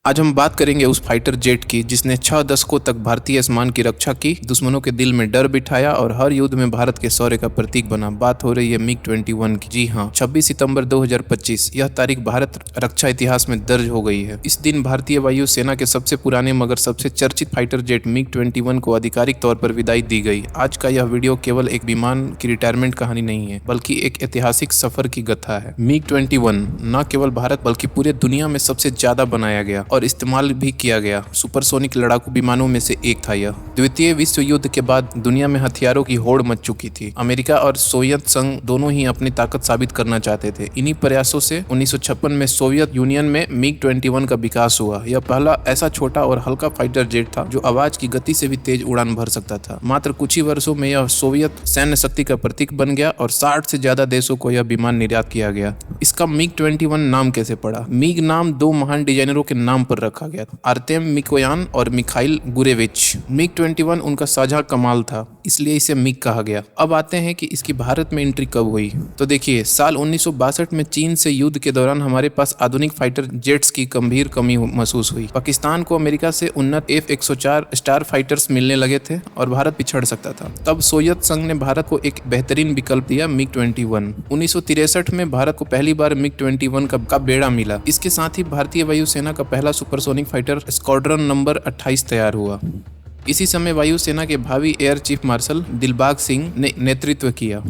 आज हम बात करेंगे उस फाइटर जेट की जिसने 6 दशकों तक भारतीय आसमान की रक्षा की, दुश्मनों के दिल में डर बिठाया और हर युद्ध में भारत के शौर्य का प्रतीक बना। बात हो रही है MiG-21 की। जी हाँ, 26 सितंबर 2025 यह तारीख भारत रक्षा इतिहास में दर्ज हो गई है। इस दिन भारतीय वायु सेना के सबसे पुराने मगर सबसे चर्चित फाइटर जेट MiG-21 को आधिकारिक तौर पर विदाई दी गई। आज का यह वीडियो केवल एक विमान की रिटायरमेंट कहानी नहीं है, बल्कि एक ऐतिहासिक सफर की गाथा है। MiG-21 न केवल भारत बल्कि पूरे दुनिया में सबसे ज्यादा बनाया गया और इस्तेमाल भी किया गया सुपरसोनिक लड़ाकू विमानों में से एक था। यह द्वितीय विश्व युद्ध के बाद दुनिया में हथियारों की होड़ मच चुकी थी। अमेरिका और सोवियत संघ दोनों ही अपनी ताकत साबित करना चाहते थे। इन्हीं प्रयासों से 1956 में सोवियत यूनियन में MiG-21 का विकास हुआ। यह पहला ऐसा छोटा और हल्का फाइटर जेट था जो आवाज की गति से भी तेज उड़ान भर सकता था। मात्र कुछ ही वर्षों में यह सोवियत सैन्य शक्ति का प्रतीक बन गया और 60 से ज्यादा देशों को यह विमान निर्यात किया गया। इसका MiG-21 नाम कैसे पड़ा? मिग नाम दो महान डिजाइनरों के नाम पर रखा गया था, आर्तेम मिकोयान और मिखाइल गुरेविच। MiG-21 उनका साझा कमाल था, इसलिए इसे मिग कहा गया। अब आते हैं कि इसकी भारत में एंट्री कब हुई। तो देखिए, साल 1962 में चीन से युद्ध के दौरान हमारे पास आधुनिक फाइटर जेट्स की गंभीर कमी महसूस हुई। पाकिस्तान को अमेरिका से उन्नत F-104 स्टार फाइटर्स मिलने लगे थे और भारत पिछड़ सकता था। तब सोवियत संघ ने भारत को एक बेहतरीन विकल्प दिया, MiG-21। 1963 में भारत को पहली बार MiG-21 का बेड़ा मिला। इसके साथ ही भारतीय वायुसेना का पहला सुपरसोनिक फाइटर स्क्वाड्रन नंबर 28 तैयार हुआ। इसी समय वायुसेना के भावी air chief marshal Dilbag Singh ने नेतृत्व किया।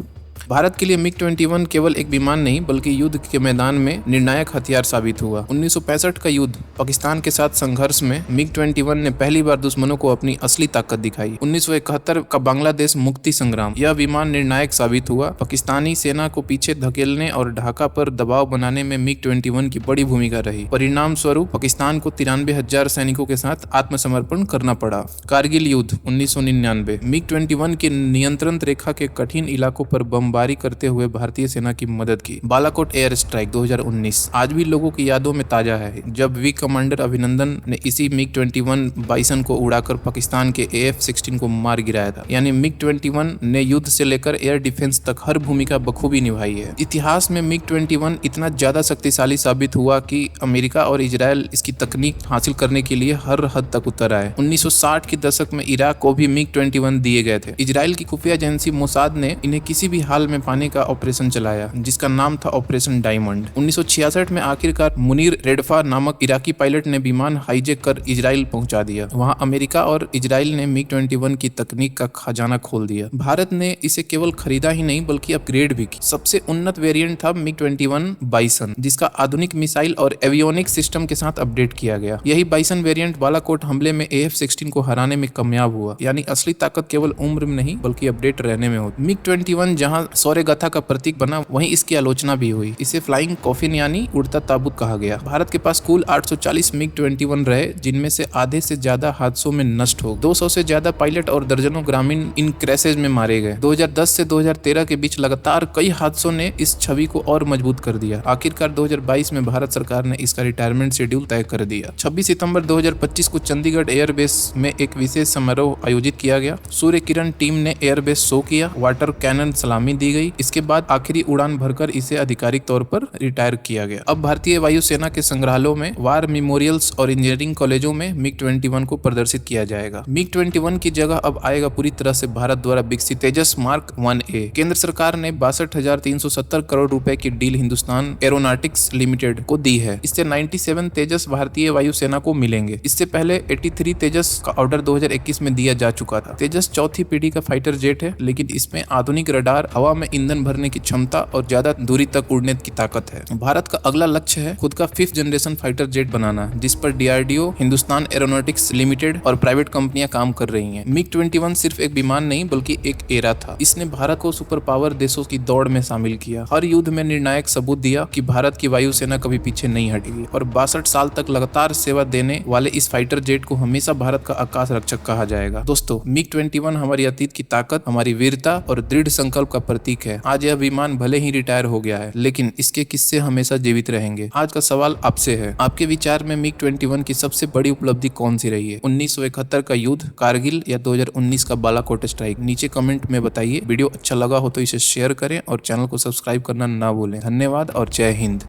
भारत के लिए MiG-21 केवल एक विमान नहीं बल्कि युद्ध के मैदान में निर्णायक हथियार साबित हुआ। 1965 का युद्ध पाकिस्तान के साथ संघर्ष में MiG-21 ने पहली बार दुश्मनों को अपनी असली ताकत दिखाई। 1971 का बांग्लादेश मुक्ति संग्राम, यह विमान निर्णायक साबित हुआ। पाकिस्तानी सेना को पीछे धकेलने और ढाका पर दबाव बनाने में MiG-21 की बड़ी भूमिका रही। परिणाम स्वरूप पाकिस्तान को 93,000 सैनिकों के साथ आत्मसमर्पण करना पड़ा। कारगिल युद्ध 1999, MiG-21 की नियंत्रण रेखा के कठिन इलाकों पर बमबारी करते हुए भारतीय सेना की मदद की। बालाकोट एयर स्ट्राइक 2019 आज भी लोगों की यादों में ताजा है, जब वी कमांडर अभिनंदन ने इसी MiG-21 बाइसन को उड़ाकर पाकिस्तान के AF-16 को मार गिराया था। यानी MiG-21 ने युद्ध से लेकर एयर डिफेंस तक हर भूमिका बखूबी निभाई है। इतिहास में MiG-21 इतना ज्यादा शक्तिशाली साबित हुआ कि अमेरिका और इजराइल इसकी तकनीक हासिल करने के लिए हर हद तक उतर आए। 1960 के दशक में इराक को भी MiG-21 दिए गए थे। इजराइल की खुफिया एजेंसी मोसाद ने इन्हें किसी भी हाल में पाने का ऑपरेशन चलाया, जिसका नाम था ऑपरेशन डायमंड। 1966 में आखिरकार मुनीर रेडफा नामक इराकी पायलट ने विमान हाईजैक कर इजराइल पहुंचा दिया। वहां अमेरिका और इजराइल ने MiG-21 की तकनीक का खजाना खोल दिया। भारत ने इसे केवल खरीदा ही नहीं बल्कि अपग्रेड भी की। सबसे उन्नत वेरिएंट था MiG-21 बाइसन, जिसका आधुनिक मिसाइल और एवियोनिक्स सिस्टम के साथ अपडेट किया गया। यही बाइसन वेरिएंट बालाकोट हमले में AF-16 को हराने में कामयाब हुआ। यानी असली ताकत केवल उम्र में नहीं बल्कि अपडेट रहने में होती। MiG-21 जहां शौर्य गाथा का प्रतीक बना, वहीं इसकी आलोचना भी हुई। इसे फ्लाइंग कॉफिन यानी उड़ता ताबूत कहा गया। भारत के पास कुल 840 MiG-21 रहे, जिनमें से आधे से ज्यादा हादसों में नष्ट हो। 200 से ज्यादा पायलट और दर्जनों ग्रामीण इन क्रैशेज में मारे गए। 2010 से 2013 के बीच लगातार कई हादसों ने इस छवि को और मजबूत कर दिया। आखिरकार 2022 में भारत सरकार ने इसका रिटायरमेंट शेड्यूल तय कर दिया। 26 सितंबर 2025 को चंडीगढ़ एयरबेस में एक विशेष समारोह आयोजित किया गया। सूर्य किरण टीम ने एयरबेस शो किया, वाटर कैनन सलामी दी गई। इसके बाद आखिरी उड़ान भरकर इसे आधिकारिक तौर पर रिटायर किया गया। अब भारतीय वायुसेना के संग्रहालयों में, वार मेमोरियल्स और इंजीनियरिंग कॉलेजों में MiG-21 को प्रदर्शित किया जाएगा। MiG-21 की जगह अब आएगा पूरी तरह से भारत द्वारा विकसित तेजस मार्क 1A। केंद्र सरकार ने 62,370 करोड़ रुपए की डील हिंदुस्तान एरोनॉटिक्स लिमिटेड को दी है। इससे 97 तेजस भारतीय वायुसेना को मिलेंगे। इससे पहले 83 तेजस का ऑर्डर 2021 में दिया जा चुका था। तेजस चौथी पीढ़ी का फाइटर जेट है, लेकिन इसमें आधुनिक रडार, हवा में ईंधन भरने की क्षमता और ज्यादा दूरी तक उड़ने की ताकत है। भारत का अगला लक्ष्य है खुद का 5th जनरेशन फाइटर जेट बनाना, जिस पर DRDO, हिंदुस्तान एरोनॉटिक्स लिमिटेड और प्राइवेट कंपनियां काम कर रही हैं। MiG-21 सिर्फ एक विमान नहीं बल्कि एक एरा था। इसने भारत को सुपर पावर देशों की दौड़ में शामिल किया। हर युद्ध में निर्णायक सबूत दिया कि भारत की वायुसेना कभी पीछे नहीं हटेगी और 62 साल तक लगातार सेवा देने वाले इस फाइटर जेट को हमेशा भारत का आकाश रक्षक कहा जाएगा। दोस्तों, MiG-21 हमारी अतीत की ताकत, हमारी वीरता और दृढ़ संकल्प का प्रतीक है। आज यह विमान भले ही रिटायर हो गया है, लेकिन इसके किस्से हमेशा जीवित रहेंगे। आज का सवाल आपसे है, आपके विचार में MiG-21 की सबसे बड़ी उपलब्धि कौन सी रही है? 1971 का युद्ध, कारगिल या 2019 का बालाकोट स्ट्राइक? नीचे कमेंट में बताइए। वीडियो अच्छा लगा हो तो इसे शेयर करें और चैनल को सब्सक्राइब करना ना भूलें। धन्यवाद और जय हिंद।